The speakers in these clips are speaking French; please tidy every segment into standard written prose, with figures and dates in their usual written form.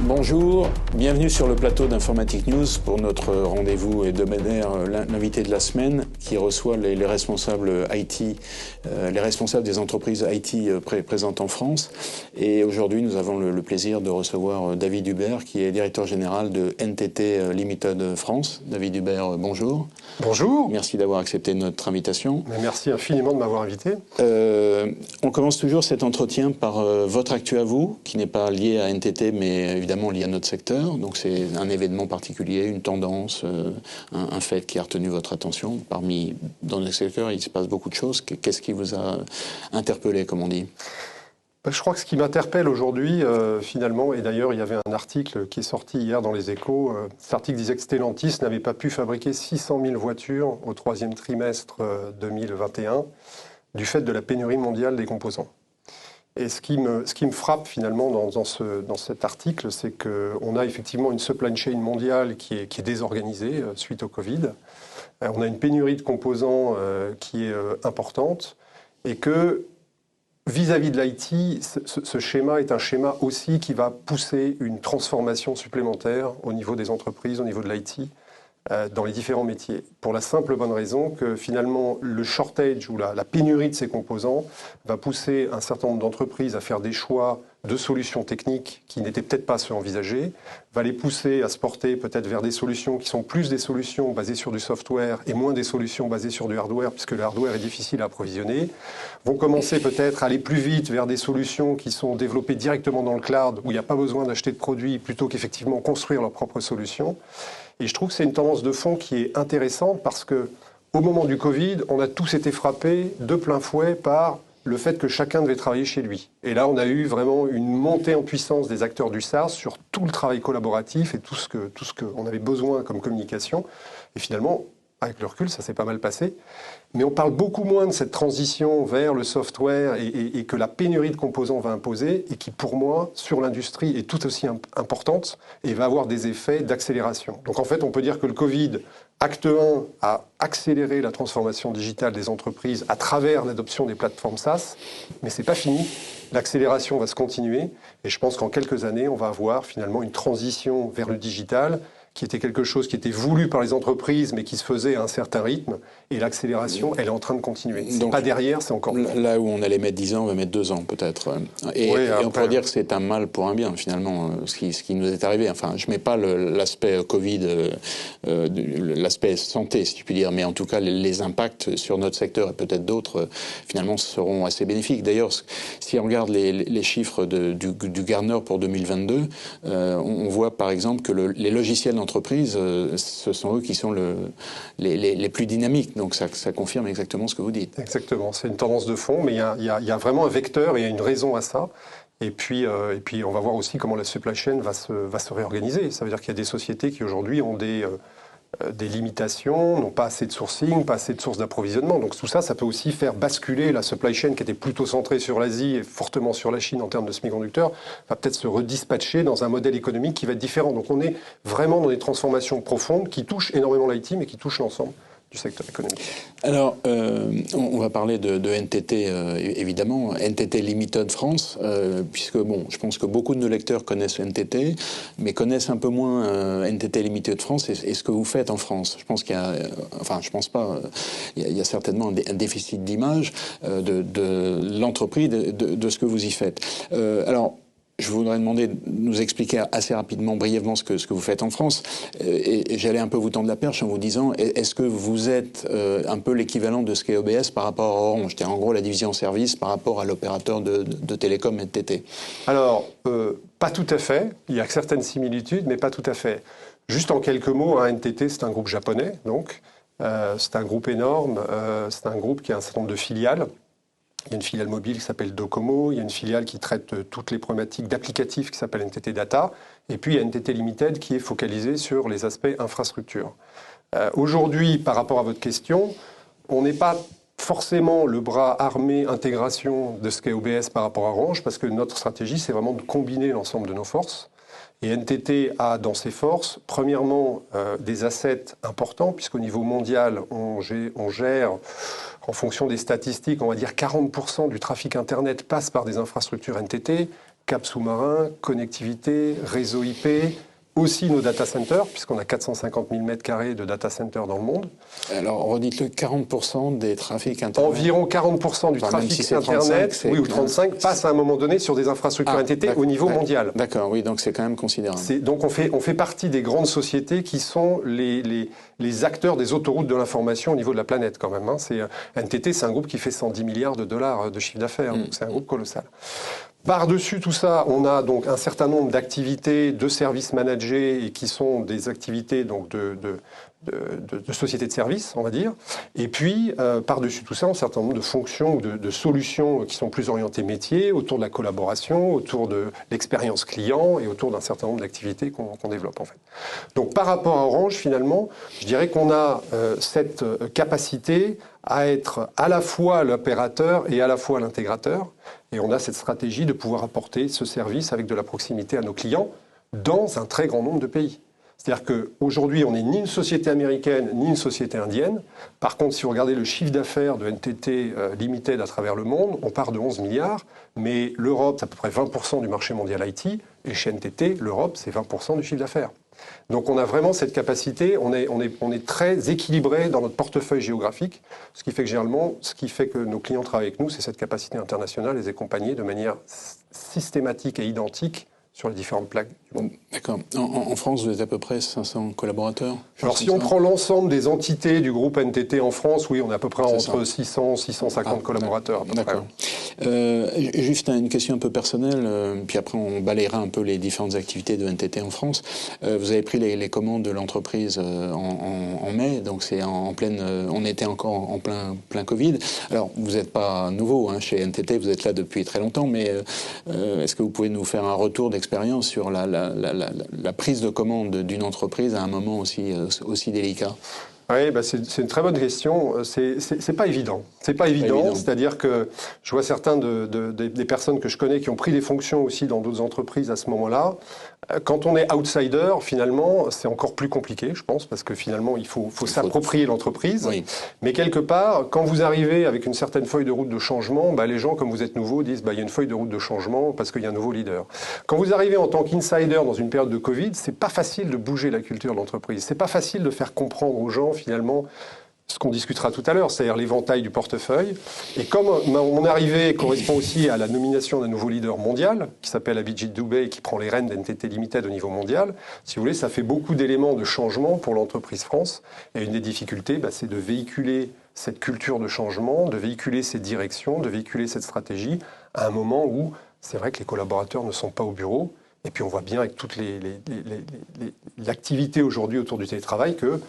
Bonjour, bienvenue sur le plateau d'Informatic News pour notre rendez-vous hebdomadaire, l'invité de la semaine qui reçoit les responsables IT, les responsables des entreprises IT présentes en France. Et aujourd'hui, nous avons le plaisir de recevoir David Hubert qui est directeur général de NTT Limited France. David Hubert, bonjour. Bonjour. Merci d'avoir accepté notre invitation. Merci infiniment de m'avoir invité. On commence toujours cet entretien par votre actu à vous, qui n'est pas lié à NTT, mais évidemment lié à notre secteur. Donc c'est un événement particulier, une tendance, un fait qui a retenu votre attention. Dans le secteur, il se passe beaucoup de choses. Qu'est-ce qui vous a interpellé, comme on dit ? Je crois que ce qui m'interpelle aujourd'hui, finalement, et d'ailleurs il y avait un article qui est sorti hier dans les Échos, cet article disait que Stellantis n'avait pas pu fabriquer 600 000 voitures au troisième trimestre 2021 du fait de la pénurie mondiale des composants. Et ce qui me frappe finalement dans cet article, c'est qu'on a effectivement une supply chain mondiale qui est désorganisée suite au Covid. On a une pénurie de composants qui est importante et que vis-à-vis de l'IT, ce schéma est un schéma aussi qui va pousser une transformation supplémentaire au niveau des entreprises, au niveau de l'IT, dans les différents métiers. Pour la simple bonne raison que finalement le shortage ou la pénurie de ces composants va pousser un certain nombre d'entreprises à faire des choix de solutions techniques qui n'étaient peut-être pas ceux envisagés, va les pousser à se porter peut-être vers des solutions qui sont plus des solutions basées sur du software et moins des solutions basées sur du hardware, puisque le hardware est difficile à approvisionner, vont commencer peut-être à aller plus vite vers des solutions qui sont développées directement dans le cloud, où il n'y a pas besoin d'acheter de produits, plutôt qu'effectivement construire leurs propres solutions. Et je trouve que c'est une tendance de fond qui est intéressante parce que au moment du Covid, on a tous été frappés de plein fouet par le fait que chacun devait travailler chez lui. Et là, on a eu vraiment une montée en puissance des acteurs du SaaS sur tout le travail collaboratif et tout ce qu'on avait besoin comme communication. Et finalement, avec le recul, ça s'est pas mal passé. Mais on parle beaucoup moins de cette transition vers le software et que la pénurie de composants va imposer et qui, pour moi, sur l'industrie, est tout aussi importante et va avoir des effets d'accélération. Donc en fait, on peut dire que le Covid, acte 1, a accéléré la transformation digitale des entreprises à travers l'adoption des plateformes SaaS, mais c'est pas fini. L'accélération va se continuer et je pense qu'en quelques années, on va avoir finalement une transition vers le digital qui était quelque chose qui était voulu par les entreprises, mais qui se faisait à un certain rythme. Et l'accélération, elle est en train de continuer. C'est pas derrière, c'est encore... Là où on allait mettre 10 ans, on va mettre 2 ans, peut-être. Et on pourrait dire que c'est un mal pour un bien, finalement, ce qui nous est arrivé. Enfin, je mets pas l'aspect Covid, l'aspect santé, si tu puis dire, mais en tout cas, les impacts sur notre secteur et peut-être d'autres, finalement, seront assez bénéfiques. D'ailleurs, si on regarde les chiffres du Gartner pour 2022, on voit, par exemple, que les logiciels d'entreprise, ce sont eux qui sont les plus dynamiques. Donc ça confirme exactement ce que vous dites. Exactement, c'est une tendance de fond, mais il y a vraiment un vecteur et il y a une raison à ça. Et puis on va voir aussi comment la supply chain va se réorganiser. Ça veut dire qu'il y a des sociétés qui aujourd'hui ont des limitations, n'ont pas assez de sourcing, pas assez de sources d'approvisionnement. Donc tout ça, ça peut aussi faire basculer la supply chain qui était plutôt centrée sur l'Asie et fortement sur la Chine en termes de semi-conducteurs, va peut-être se redispatcher dans un modèle économique qui va être différent. Donc on est vraiment dans des transformations profondes qui touchent énormément l'IT, mais qui touchent l'ensemble du secteur économique. Alors, on va parler de NTT, évidemment, NTT Limited France, puisque, bon, je pense que beaucoup de nos lecteurs connaissent NTT, mais connaissent un peu moins NTT Limited France et ce que vous faites en France. Je pense qu'il y a, enfin, je pense pas, il y a certainement un déficit d'image de l'entreprise, de ce que vous y faites. Alors, je voudrais demander de nous expliquer assez rapidement, brièvement, ce que vous faites en France. Et j'allais un peu vous tendre la perche en vous disant, est-ce que vous êtes un peu l'équivalent de ce qu'est OBS par rapport à Orange, c'est-à-dire en gros la division service par rapport à l'opérateur de télécom NTT? Alors, pas tout à fait. Il y a certaines similitudes, mais pas tout à fait. Juste en quelques mots, NTT, c'est un groupe japonais, donc. C'est un groupe énorme. C'est un groupe qui a un certain nombre de filiales. Il y a une filiale mobile qui s'appelle Docomo, il y a une filiale qui traite toutes les problématiques d'applicatifs qui s'appelle NTT Data, et puis il y a NTT Limited qui est focalisée sur les aspects infrastructure. Aujourd'hui, par rapport à votre question, on n'est pas forcément le bras armé intégration de ce qu'est OBS par rapport à Orange, parce que notre stratégie, c'est vraiment de combiner l'ensemble de nos forces. Et NTT a dans ses forces, premièrement, des assets importants, puisqu'au niveau mondial, on gère, en fonction des statistiques, on va dire 40% du trafic Internet passe par des infrastructures NTT, câbles sous-marins, connectivité, réseau IP, aussi nos data centers, puisqu'on a 450 000 m² de data centers dans le monde. Alors, redites-le, 40% des trafics Internet. Environ 40% du trafic si Internet, 35, ou 35, passe à un moment donné sur des infrastructures NTT au niveau mondial. D'accord, oui, donc c'est quand même considérable. Donc on fait partie des grandes sociétés qui sont les acteurs des autoroutes de l'information au niveau de la planète quand même. NTT, c'est un groupe qui fait 110 milliards de dollars de chiffre d'affaires, donc c'est un groupe colossal. Par-dessus tout ça, on a donc un certain nombre d'activités de services managés et qui sont des activités donc de sociétés de services, on va dire. Et puis, par-dessus tout ça, un certain nombre de fonctions ou de solutions qui sont plus orientées métiers, autour de la collaboration, autour de l'expérience client et autour d'un certain nombre d'activités qu'on développe en fait. Donc par rapport à Orange, finalement, je dirais qu'on a cette capacité à être à la fois l'opérateur et à la fois l'intégrateur. Et on a cette stratégie de pouvoir apporter ce service avec de la proximité à nos clients dans un très grand nombre de pays. C'est-à-dire qu'aujourd'hui, on n'est ni une société américaine, ni une société indienne. Par contre, si vous regardez le chiffre d'affaires de NTT Limited à travers le monde, on part de 11 milliards, mais l'Europe, c'est à peu près 20% du marché mondial IT, et chez NTT, l'Europe, c'est 20% du chiffre d'affaires. Donc on a vraiment cette capacité, on est très équilibré dans notre portefeuille géographique, ce qui fait que généralement, ce qui fait que nos clients travaillent avec nous, c'est cette capacité internationale, les accompagner de manière systématique et identique sur les différentes plaques du monde. D'accord. En France, vous êtes à peu près 500 collaborateurs? Alors si on prend l'ensemble des entités du groupe NTT en France, oui, on est à peu près entre 600 et 650 collaborateurs. D'accord. Juste une question un peu personnelle, puis après on balayera un peu les différentes activités de NTT en France. Vous avez pris les commandes de l'entreprise en mai, donc c'est en pleine, on était encore en plein Covid. Alors vous n'êtes pas nouveau chez NTT, vous êtes là depuis très longtemps, mais est-ce que vous pouvez nous faire un retour d'expérience sur la prise de commande d'une entreprise à un moment aussi délicat? Oui, c'est une très bonne question. C'est pas évident. C'est pas évident. C'est-à-dire que je vois certains des personnes que je connais qui ont pris des fonctions aussi dans d'autres entreprises à ce moment-là. Quand on est outsider, finalement, c'est encore plus compliqué, je pense, parce que finalement, il faut s'approprier l'entreprise. Oui. Mais quelque part, quand vous arrivez avec une certaine feuille de route de changement, les gens, comme vous êtes nouveau, disent il y a une feuille de route de changement parce qu'il y a un nouveau leader. Quand vous arrivez en tant qu'insider dans une période de Covid, c'est pas facile de bouger la culture de l'entreprise. C'est pas facile de faire comprendre aux gens, finalement, ce qu'on discutera tout à l'heure, c'est-à-dire l'éventail du portefeuille. Et comme mon arrivée correspond aussi à la nomination d'un nouveau leader mondial, qui s'appelle Abhijit Dubey, et qui prend les rênes d'NTT Limited au niveau mondial, si vous voulez, ça fait beaucoup d'éléments de changement pour l'entreprise France. Et une des difficultés, c'est de véhiculer cette culture de changement, de véhiculer cette direction, de véhiculer cette stratégie, à un moment où c'est vrai que les collaborateurs ne sont pas au bureau. Et puis on voit bien avec toute l'activité aujourd'hui autour du télétravail que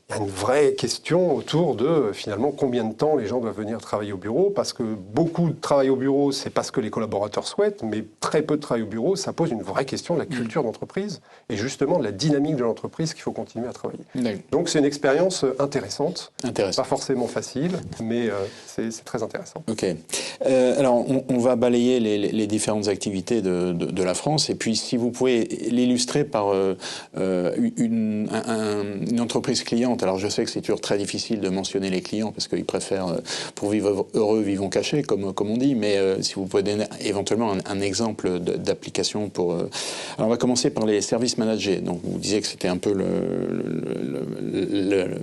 il y a une vraie question autour de, finalement, combien de temps les gens doivent venir travailler au bureau, parce que beaucoup de travail au bureau, c'est parce que les collaborateurs souhaitent, mais très peu de travail au bureau, ça pose une vraie question de la culture d'entreprise et justement de la dynamique de l'entreprise qu'il faut continuer à travailler. Donc c'est une expérience intéressante, pas forcément facile, mais c'est très intéressant. Ok. Alors on va balayer les différentes activités de la France, et puis si vous pouvez l'illustrer par une entreprise cliente. Alors je sais que c'est toujours très difficile de mentionner les clients parce qu'ils préfèrent, pour vivre heureux, vivons cachés, comme on dit, mais si vous pouvez donner éventuellement un exemple d'application pour... Alors on va commencer par les services managés. Donc vous disiez que c'était un peu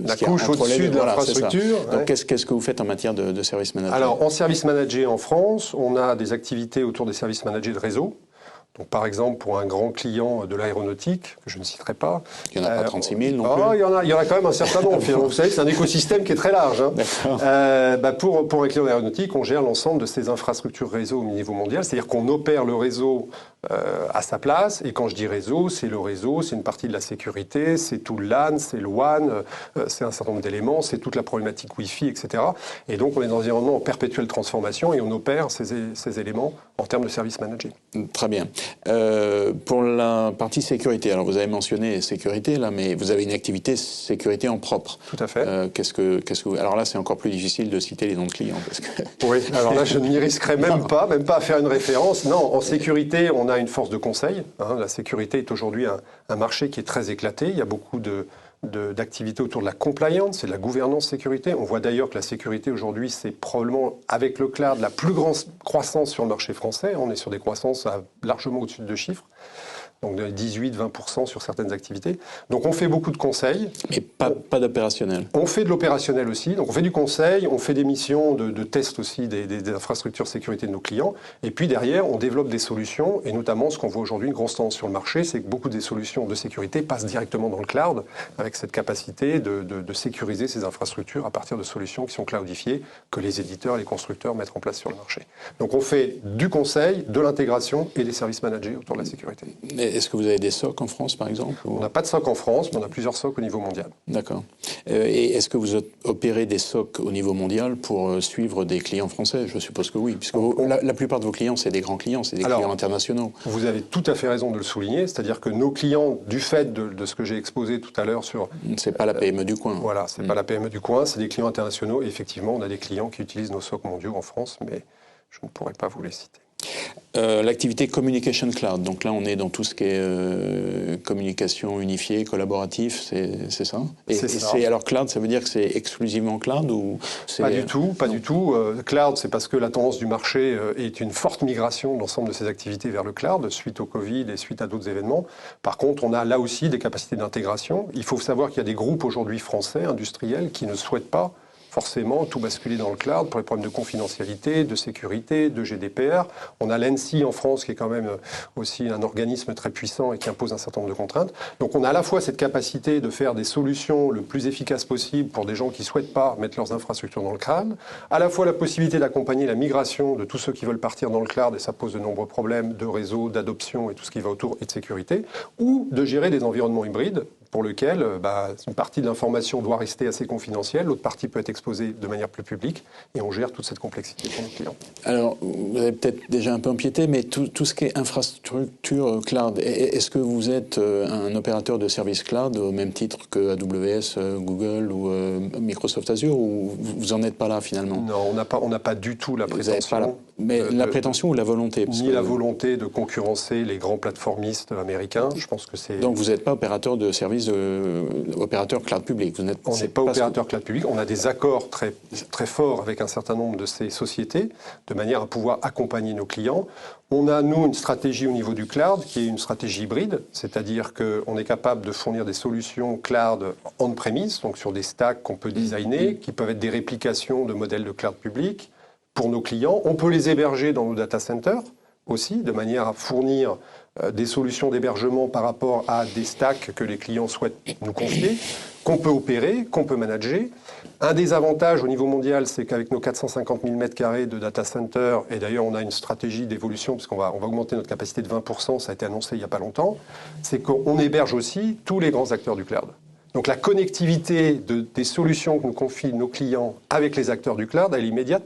la couche au-dessus de l'infrastructure. Voilà, donc qu'est-ce que vous faites en matière de services managés? Alors en services managés en France, on a des activités autour des services managés de réseau. Donc, par exemple, pour un grand client de l'aéronautique, que je ne citerai pas... Il n'y en a pas 36 000 non plus. Il y en a quand même un certain nombre. Vous savez, c'est un écosystème qui est très large. Pour un client d'aéronautique, on gère l'ensemble de ces infrastructures réseau au niveau mondial. C'est-à-dire qu'on opère le réseau à sa place. Et quand je dis réseau, c'est une partie de la sécurité, c'est tout le LAN, c'est le WAN, c'est un certain nombre d'éléments, c'est toute la problématique Wi-Fi, etc. Et donc, on est dans un environnement en perpétuelle transformation et on opère ces éléments en termes de services managés. Très bien. Pour la partie sécurité, alors vous avez mentionné sécurité là, mais vous avez une activité sécurité en propre. Tout à fait. Alors là, c'est encore plus difficile de citer les noms de clients. Parce que... Oui, alors là, je ne m'y risquerai même pas à faire une référence. Non, en sécurité, on a une force de conseil. La sécurité est aujourd'hui un marché qui est très éclaté. Il y a beaucoup d'activités autour de la compliance et de la gouvernance sécurité. On voit d'ailleurs que la sécurité aujourd'hui, c'est probablement, avec le cloud, la plus grande croissance sur le marché français. On est sur des croissances largement au-dessus de 2 chiffres. Donc de 18-20% sur certaines activités. Donc on fait beaucoup de conseils. Mais pas d'opérationnel. On fait de l'opérationnel aussi. Donc on fait du conseil, on fait des missions de test aussi des infrastructures sécurité de nos clients. Et puis derrière, on développe des solutions. Et notamment, ce qu'on voit aujourd'hui, une grosse tendance sur le marché, c'est que beaucoup des solutions de sécurité passent directement dans le cloud, avec cette capacité de sécuriser ces infrastructures à partir de solutions qui sont cloudifiées, que les éditeurs et les constructeurs mettent en place sur le marché. Donc on fait du conseil, de l'intégration et des services managés autour de la sécurité. Est-ce que vous avez des SOC en France, par exemple? On n'a pas de SOC en France, mais on a plusieurs SOC au niveau mondial. D'accord. Et est-ce que vous opérez des SOC au niveau mondial pour suivre des clients français? Je suppose que oui, puisque la plupart de vos clients, c'est des grands clients, c'est des clients internationaux. Vous avez tout à fait raison de le souligner, c'est-à-dire que nos clients, du fait de ce que j'ai exposé tout à l'heure sur... C'est pas la PME du coin. Voilà, c'est pas la PME du coin, c'est des clients internationaux. Et effectivement, on a des clients qui utilisent nos SOC mondiaux en France, mais je ne pourrais pas vous les citer. L'activité Communication Cloud, donc là on est dans tout ce qui est communication unifiée, collaboratif, c'est ça? C'est ça. Alors cloud, ça veut dire que c'est exclusivement cloud ou Pas du tout, pas du tout. Cloud, c'est parce que la tendance du marché est une forte migration de l'ensemble de ces activités vers le cloud, suite au Covid et suite à d'autres événements. Par contre, on a là aussi des capacités d'intégration. Il faut savoir qu'il y a des groupes aujourd'hui français, industriels, qui ne souhaitent pas forcément tout basculer dans le cloud pour les problèmes de confidentialité, de sécurité, de GDPR. On a l'ANSSI en France qui est quand même aussi un organisme très puissant et qui impose un certain nombre de contraintes. Donc on a à la fois cette capacité de faire des solutions le plus efficaces possible pour des gens qui ne souhaitent pas mettre leurs infrastructures dans le cloud, à la fois la possibilité d'accompagner la migration de tous ceux qui veulent partir dans le cloud, et ça pose de nombreux problèmes de réseau, d'adoption et tout ce qui va autour et de sécurité, ou de gérer des environnements hybrides pour lequel une partie de l'information doit rester assez confidentielle, l'autre partie peut être exposée de manière plus publique, et on gère toute cette complexité pour nos clients. Alors, vous avez peut-être déjà un peu empiété, mais tout ce qui est infrastructure cloud, est-ce que vous êtes un opérateur de services cloud au même titre que AWS, Google ou Microsoft Azure, ou vous n'en êtes pas là finalement? Non, on n'a pas du tout la prétention. Mais la prétention ou la volonté? La volonté de concurrencer les grands plateformistes américains. Je pense que c'est. Donc vous n'êtes pas opérateur de services, opérateur cloud public. On n'est pas opérateur cloud public. On a des accords très, très forts avec un certain nombre de ces sociétés, de manière à pouvoir accompagner nos clients. On a, nous, une stratégie au niveau du cloud qui est une stratégie hybride, c'est-à-dire qu'on est capable de fournir des solutions cloud on-premise, donc sur des stacks qu'on peut designer, qui peuvent être des réplications de modèles de cloud public pour nos clients. On peut les héberger dans nos data centers aussi, de manière à fournir des solutions d'hébergement par rapport à des stacks que les clients souhaitent nous confier, qu'on peut opérer, qu'on peut manager. Un des avantages au niveau mondial, c'est qu'avec nos 450 000 m² de data center, et d'ailleurs on a une stratégie d'évolution, puisqu'on va augmenter notre capacité de 20%, ça a été annoncé il n'y a pas longtemps, c'est qu'on héberge aussi tous les grands acteurs du cloud. Donc la connectivité des solutions que nous confient nos clients avec les acteurs du cloud, elle est immédiate,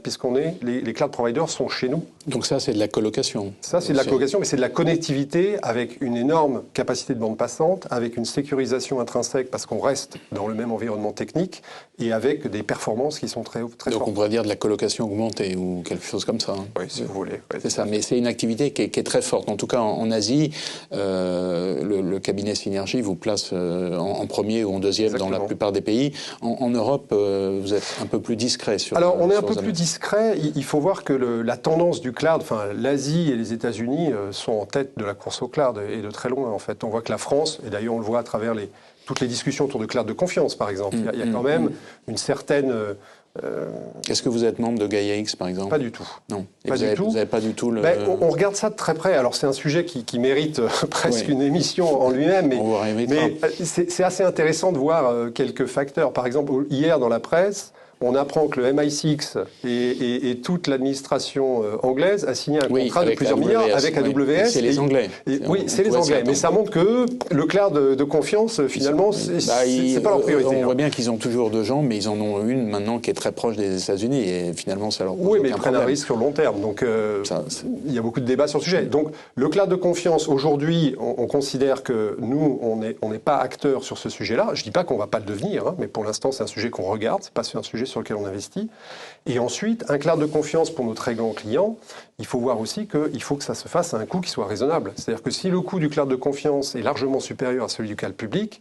les cloud providers sont chez nous. Donc ça, c'est de la colocation. Ça, c'est de la colocation, mais c'est de la connectivité avec une énorme capacité de bande passante, avec une sécurisation intrinsèque, parce qu'on reste dans le même environnement technique, et avec des performances qui sont très fortes. Donc on pourrait dire de la colocation augmentée, ou quelque chose comme ça. Oui, si vous voulez. Ouais, c'est ça, mais c'est une activité qui est très forte. En tout cas, en Asie, le cabinet Synergie vous place en premier ou en deuxième dans la plupart des pays. En Europe, vous êtes un peu plus discret sur. Alors, on est un peu plus discret. Il faut voir que la tendance du cloud, enfin, l'Asie et les États-Unis sont en tête de la course au cloud, et de très loin, en fait. On voit que la France, et d'ailleurs on le voit à travers toutes les discussions autour de cloud de confiance, par exemple, il y a quand même une certaine. Est-ce que vous êtes membre de Gaia X, par exemple? Pas du tout. Non. Vous n'avez pas du tout le... on regarde ça de très près. Alors, c'est un sujet qui mérite presque une émission en lui-même, mais c'est assez intéressant de voir quelques facteurs. Par exemple, hier, dans la presse, on apprend que le MI6 et toute l'administration anglaise a signé un contrat de plusieurs milliards avec AWS. C'est les Anglais. Oui, c'est les Anglais. Mais ça montre que le cloud de confiance, finalement, c'est pas leur priorité. On voit bien qu'ils ont toujours deux jambes, mais ils en ont une maintenant qui est très proche des États-Unis. Et finalement, ça leur pose oui, mais ils prennent un risque sur le long terme. Donc, il y a beaucoup de débats sur le sujet. Donc, le cloud de confiance, aujourd'hui, on considère que nous, on n'est pas acteurs sur ce sujet-là. Je ne dis pas qu'on ne va pas le devenir, mais pour l'instant, c'est un sujet qu'on regarde. Ce n'est pas un sujet sur lequel on investit. Et ensuite, un cloud de confiance pour nos très grands clients, il faut voir aussi qu'il faut que ça se fasse à un coût qui soit raisonnable. C'est-à-dire que si le coût du cloud de confiance est largement supérieur à celui du cloud public,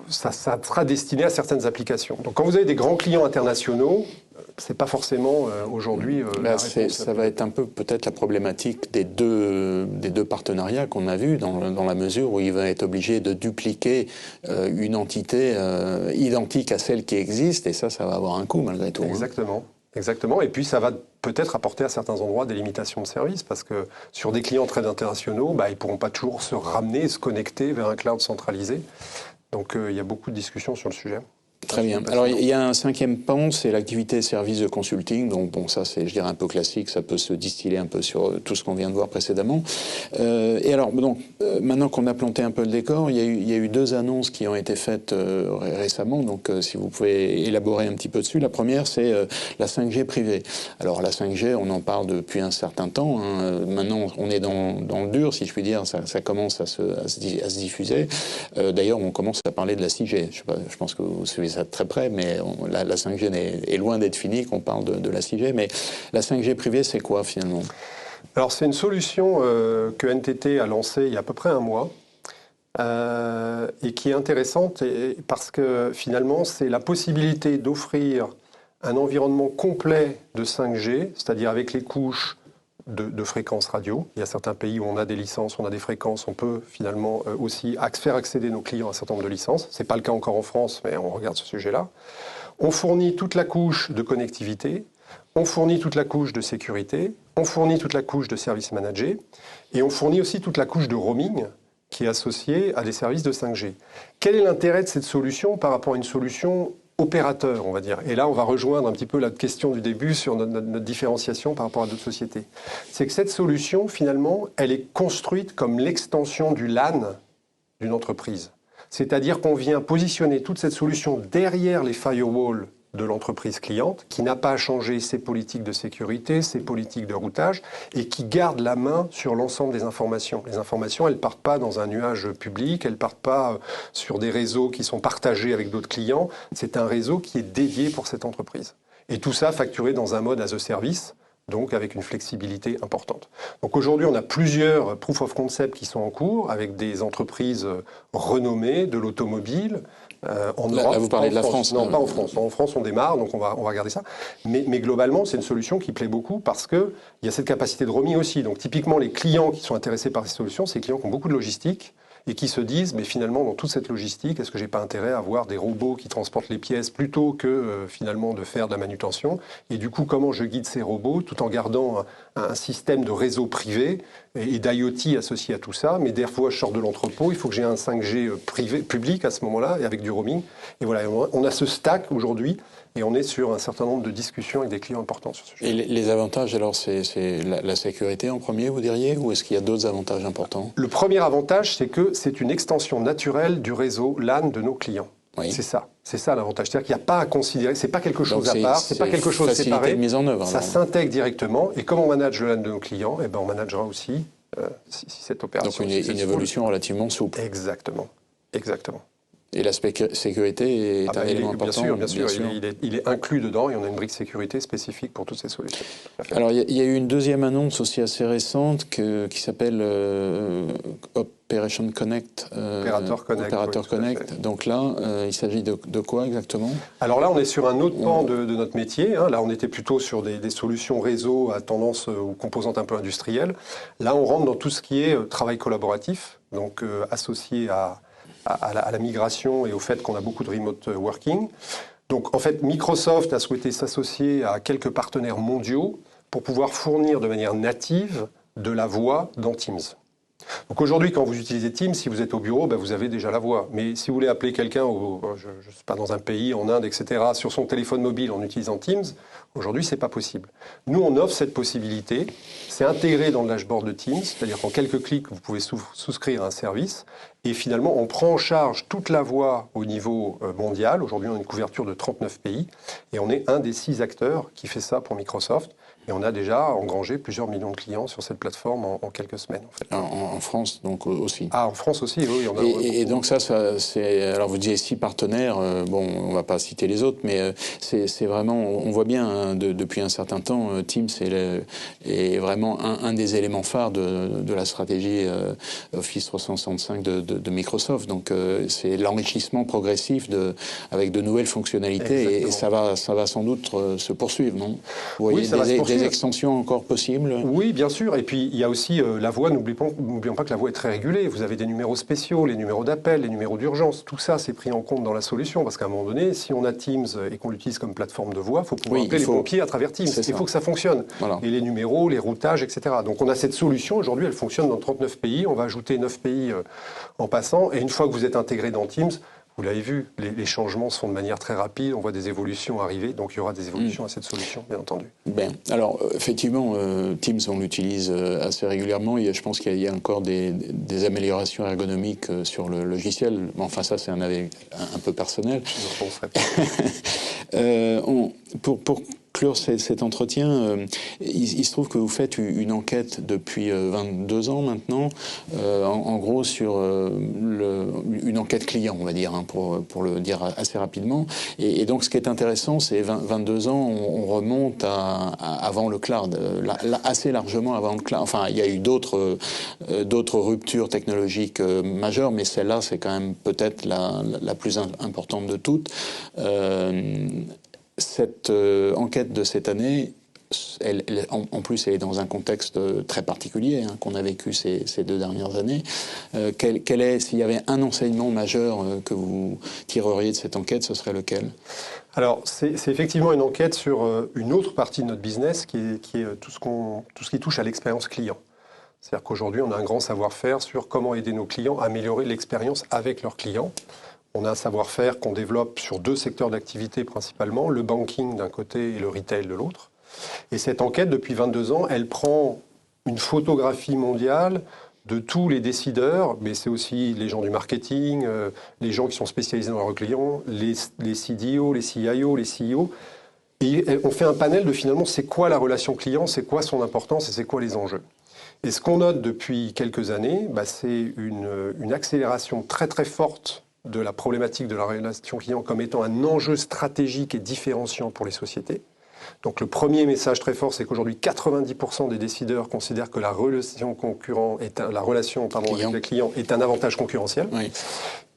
ça sera destiné à certaines applications. Donc quand vous avez des grands clients internationaux, c'est pas forcément aujourd'hui la réponse. Ça va être un peu peut-être la problématique des deux partenariats qu'on a vus, dans la mesure où il va être obligé de dupliquer une entité identique à celle qui existe, et ça va avoir un coût malgré tout. Exactement. Exactement. Et puis ça va peut-être apporter à certains endroits des limitations de service, parce que sur des clients très internationaux, ils ne pourront pas toujours se ramener et se connecter vers un cloud centralisé. Donc il y a beaucoup de discussions sur le sujet. Très bien. Alors, il y a un cinquième pan, c'est l'activité service de consulting. Donc, bon, ça, c'est, je dirais, un peu classique. Ça peut se distiller un peu sur tout ce qu'on vient de voir précédemment. Et alors, donc, maintenant qu'on a planté un peu le décor, il y a eu deux annonces qui ont été faites récemment. Donc, si vous pouvez élaborer un petit peu dessus. La première, c'est la 5G privée. Alors, la 5G, on en parle depuis un certain temps. Maintenant, on est dans le dur, si je puis dire. Ça commence à se diffuser. D'ailleurs, on commence à parler de la 6G. Je pense que vous suivez ça de très près, mais la 5G est loin d'être finie, qu'on parle de la 6G. Mais la 5G privée, c'est quoi finalement? Alors c'est une solution que NTT a lancée il y a à peu près un mois et qui est intéressante parce que finalement c'est la possibilité d'offrir un environnement complet de 5G, c'est-à-dire avec les couches de fréquences radio. Il y a certains pays où on a des licences, on a des fréquences, on peut finalement aussi faire accéder nos clients à un certain nombre de licences. Ce n'est pas le cas encore en France, mais on regarde ce sujet-là. On fournit toute la couche de connectivité, on fournit toute la couche de sécurité, on fournit toute la couche de services managés, et on fournit aussi toute la couche de roaming qui est associée à des services de 5G. Quel est l'intérêt de cette solution par rapport à une solution opérateur, on va dire. Et là, on va rejoindre un petit peu la question du début sur notre différenciation par rapport à d'autres sociétés. C'est que cette solution, finalement, elle est construite comme l'extension du LAN d'une entreprise. C'est-à-dire qu'on vient positionner toute cette solution derrière les firewalls de l'entreprise cliente, qui n'a pas à changer ses politiques de sécurité, ses politiques de routage, et qui garde la main sur l'ensemble des informations. Les informations, elles ne partent pas dans un nuage public, elles ne partent pas sur des réseaux qui sont partagés avec d'autres clients. C'est un réseau qui est dédié pour cette entreprise. Et tout ça facturé dans un mode as a service, donc avec une flexibilité importante. Donc aujourd'hui, on a plusieurs proof of concept qui sont en cours, avec des entreprises renommées de l'automobile, en Europe. Là, vous parlez de la France. Non, pas en France. En France, on démarre, donc on va regarder ça. Mais globalement, c'est une solution qui plaît beaucoup parce qu'il y a cette capacité de roaming aussi. Donc typiquement, les clients qui sont intéressés par ces solutions, c'est les clients qui ont beaucoup de logistique et qui se disent, mais finalement, dans toute cette logistique, est-ce que j'ai pas intérêt à avoir des robots qui transportent les pièces plutôt que finalement de faire de la manutention? Et du coup, comment je guide ces robots tout en gardant un système de réseau privé et d'IoT associé à tout ça? Mais des fois, je sors de l'entrepôt, il faut que j'ai un 5G privé, public à ce moment-là, et avec du roaming. Et voilà, on a ce stack aujourd'hui. Et on est sur un certain nombre de discussions avec des clients importants sur ce sujet. Et les avantages, alors, c'est la sécurité en premier, vous diriez, ou est-ce qu'il y a d'autres avantages importants? Le premier avantage, c'est que c'est une extension naturelle du réseau LAN de nos clients. Oui. C'est ça l'avantage. C'est-à-dire qu'il n'y a pas à considérer, c'est pas quelque chose à part, c'est pas quelque chose séparé. De mise en œuvre, ça s'intègre directement. Et comme on manage le LAN de nos clients, eh ben on managera aussi si cette opération. Donc une évolution relativement souple. Exactement. Exactement. Et l'aspect sécurité est un élément important. Bien sûr. Il est inclus dedans et on a une brique sécurité spécifique pour toutes ces solutions. Alors, il y a eu une deuxième annonce aussi assez récente qui s'appelle Operation Connect. Operator Connect. Donc là, il s'agit de quoi exactement? Alors là, on est sur un autre pan de notre métier. Là, on était plutôt sur des solutions réseau à tendance ou composantes un peu industrielles. Là, on rentre dans tout ce qui est travail collaboratif, donc associé à la migration et au fait qu'on a beaucoup de remote working. Donc en fait, Microsoft a souhaité s'associer à quelques partenaires mondiaux pour pouvoir fournir de manière native de la voix dans Teams. Donc aujourd'hui, quand vous utilisez Teams, si vous êtes au bureau, vous avez déjà la voix. Mais si vous voulez appeler quelqu'un, je ne sais pas, dans un pays, en Inde, etc., sur son téléphone mobile en utilisant Teams, aujourd'hui, ce n'est pas possible. Nous, on offre cette possibilité. C'est intégré dans le dashboard de Teams, c'est-à-dire qu'en quelques clics, vous pouvez souscrire à un service. Et finalement, on prend en charge toute la voix au niveau mondial. Aujourd'hui, on a une couverture de 39 pays. Et on est un des 6 acteurs qui fait ça pour Microsoft. Et on a déjà engrangé plusieurs millions de clients sur cette plateforme en quelques semaines. En fait. En France, donc aussi. Ah, en France aussi, oui. On a et donc ça c'est... Alors vous disiez 6 partenaires, bon, on ne va pas citer les autres, mais c'est vraiment... On voit bien hein, depuis un certain temps, Teams est vraiment un des éléments phares de la stratégie Office 365 de Microsoft. Donc c'est l'enrichissement progressif avec de nouvelles fonctionnalités et ça va sans doute se poursuivre, non? Vous voyez des extensions encore possibles? Oui, bien sûr. Et puis, il y a aussi la voix. N'oublions pas que la voix est très régulée. Vous avez des numéros spéciaux, les numéros d'appel, les numéros d'urgence. Tout ça, c'est pris en compte dans la solution. Parce qu'à un moment donné, si on a Teams et qu'on l'utilise comme plateforme de voix, il faut pouvoir appeler les pompiers à travers Teams. Il faut que ça fonctionne. Voilà. Et les numéros, les routages, etc. Donc, on a cette solution. Aujourd'hui, elle fonctionne dans 39 pays. On va ajouter 9 pays en passant. Et une fois que vous êtes intégré dans Teams, vous l'avez vu, les changements se font de manière très rapide, on voit des évolutions arriver, donc il y aura des évolutions à cette solution, bien entendu. Bien. Alors, effectivement, Teams, on l'utilise assez régulièrement. Je pense qu'il y a encore des améliorations ergonomiques sur le logiciel. Enfin, ça, c'est un avis un peu personnel. Je ne penserais pas. Pour clore cet entretien, il se trouve que vous faites une enquête depuis 22 ans maintenant, en gros sur une enquête client, on va dire, hein, pour le dire assez rapidement. Et donc ce qui est intéressant, c'est 22 ans, on remonte à avant le cloud, assez largement avant le cloud. Enfin, il y a eu d'autres ruptures technologiques majeures, mais celle-là, c'est quand même peut-être la plus importante de toutes. Cette enquête de cette année, en plus, elle est dans un contexte très particulier hein, qu'on a vécu ces 2 dernières années. S'il y avait un enseignement majeur que vous tireriez de cette enquête, ce serait lequel? Alors, c'est effectivement une enquête sur une autre partie de notre business qui est tout ce qui touche à l'expérience client. C'est-à-dire qu'aujourd'hui, on a un grand savoir-faire sur comment aider nos clients à améliorer l'expérience avec leurs clients. On a un savoir-faire qu'on développe sur 2 secteurs d'activité principalement, le banking d'un côté et le retail de l'autre. Et cette enquête, depuis 22 ans, elle prend une photographie mondiale de tous les décideurs, mais c'est aussi les gens du marketing, les gens qui sont spécialisés dans leurs clients, les CDO, les CIO, les CEO. Et on fait un panel de finalement c'est quoi la relation client, c'est quoi son importance et c'est quoi les enjeux. Et ce qu'on note depuis quelques années, c'est une accélération très très forte de la problématique de la relation client comme étant un enjeu stratégique et différenciant pour les sociétés. Donc le premier message très fort, c'est qu'aujourd'hui 90% des décideurs considèrent que la relation avec les clients est un avantage concurrentiel. Oui.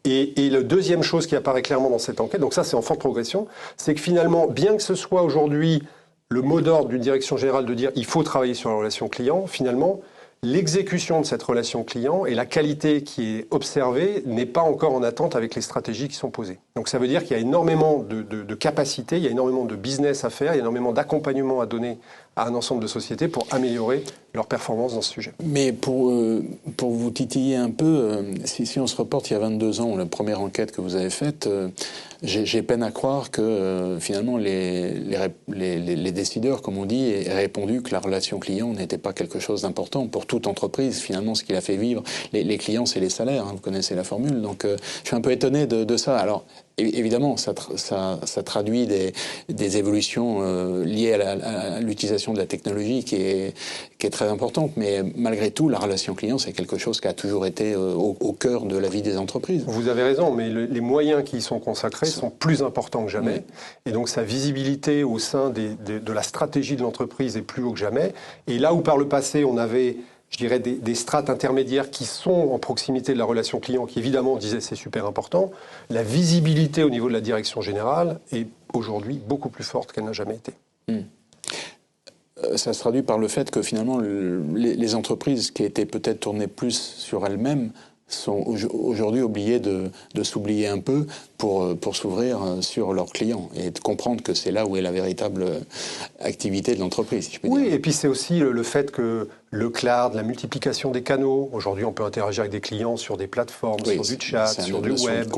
Et la deuxième chose qui apparaît clairement dans cette enquête, donc ça c'est en forte progression, c'est que finalement, bien que ce soit aujourd'hui le mot d'ordre d'une direction générale de dire il faut travailler sur la relation client, finalement, l'exécution de cette relation client et la qualité qui est observée n'est pas encore en attente avec les stratégies qui sont posées. Donc ça veut dire qu'il y a énormément de capacités, il y a énormément de business à faire, il y a énormément d'accompagnement à donner à un ensemble de sociétés pour améliorer leur performance dans ce sujet. Mais pour vous titiller un peu, si on se reporte il y a 22 ans, la première enquête que vous avez faite, j'ai peine à croire que finalement les décideurs, comme on dit, aient répondu que la relation client n'était pas quelque chose d'important pour toute entreprise. Finalement, ce qui la fait vivre, les clients, c'est les salaires, hein, vous connaissez la formule. Donc je suis un peu étonné de ça. Alors évidemment, ça traduit des évolutions liées à l'utilisation de la technologie qui est très importante, mais malgré tout, la relation client, c'est quelque chose qui a toujours été au cœur de la vie des entreprises. Vous avez raison, mais les moyens qui y sont consacrés sont plus importants que jamais, et donc sa visibilité au sein de la stratégie de l'entreprise est plus haut que jamais. Et là où par le passé, on avait, je dirais, des strates intermédiaires qui sont en proximité de la relation client, qui évidemment disaient c'est super important, la visibilité au niveau de la direction générale est aujourd'hui beaucoup plus forte qu'elle n'a jamais été. Ça se traduit par le fait que finalement les entreprises qui étaient peut-être tournées plus sur elles-mêmes sont aujourd'hui obligées de s'oublier un peu pour s'ouvrir sur leurs clients et de comprendre que c'est là où est la véritable activité de l'entreprise, si je peux dire. Oui, et puis c'est aussi le fait que le cloud, la multiplication des canaux. Aujourd'hui, on peut interagir avec des clients sur des plateformes, sur du chat, sur du web,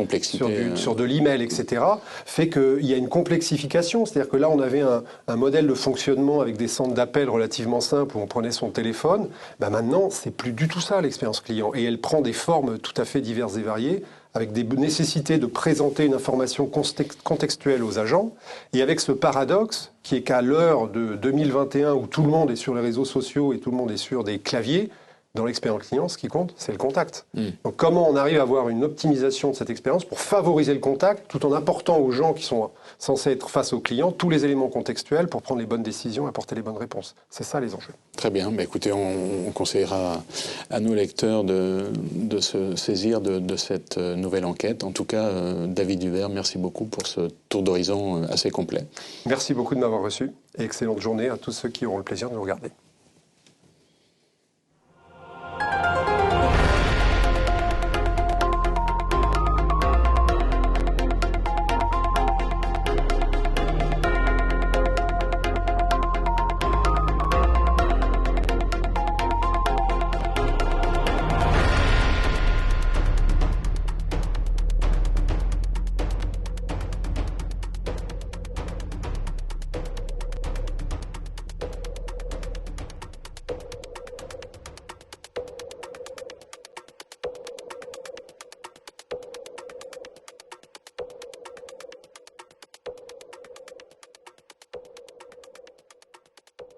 sur de l'email, etc. Fait qu'il y a une complexification. C'est-à-dire que là, on avait un modèle de fonctionnement avec des centres d'appel relativement simples où on prenait son téléphone. Maintenant, c'est plus du tout ça, l'expérience client. Et elle prend des formes tout à fait diverses et variées, avec des nécessités de présenter une information contextuelle aux agents, et avec ce paradoxe qui est qu'à l'heure de 2021 où tout le monde est sur les réseaux sociaux et tout le monde est sur des claviers, dans l'expérience client, ce qui compte, c'est le contact. Donc comment on arrive à avoir une optimisation de cette expérience pour favoriser le contact tout en apportant aux gens qui sont censés être face aux clients tous les éléments contextuels pour prendre les bonnes décisions et apporter les bonnes réponses. C'est ça les enjeux. Très bien. Bah, écoutez, on conseillera à nos lecteurs de se saisir de cette nouvelle enquête. En tout cas, David Hubert, merci beaucoup pour ce tour d'horizon assez complet. Merci beaucoup de m'avoir reçu et excellente journée à tous ceux qui auront le plaisir de nous regarder.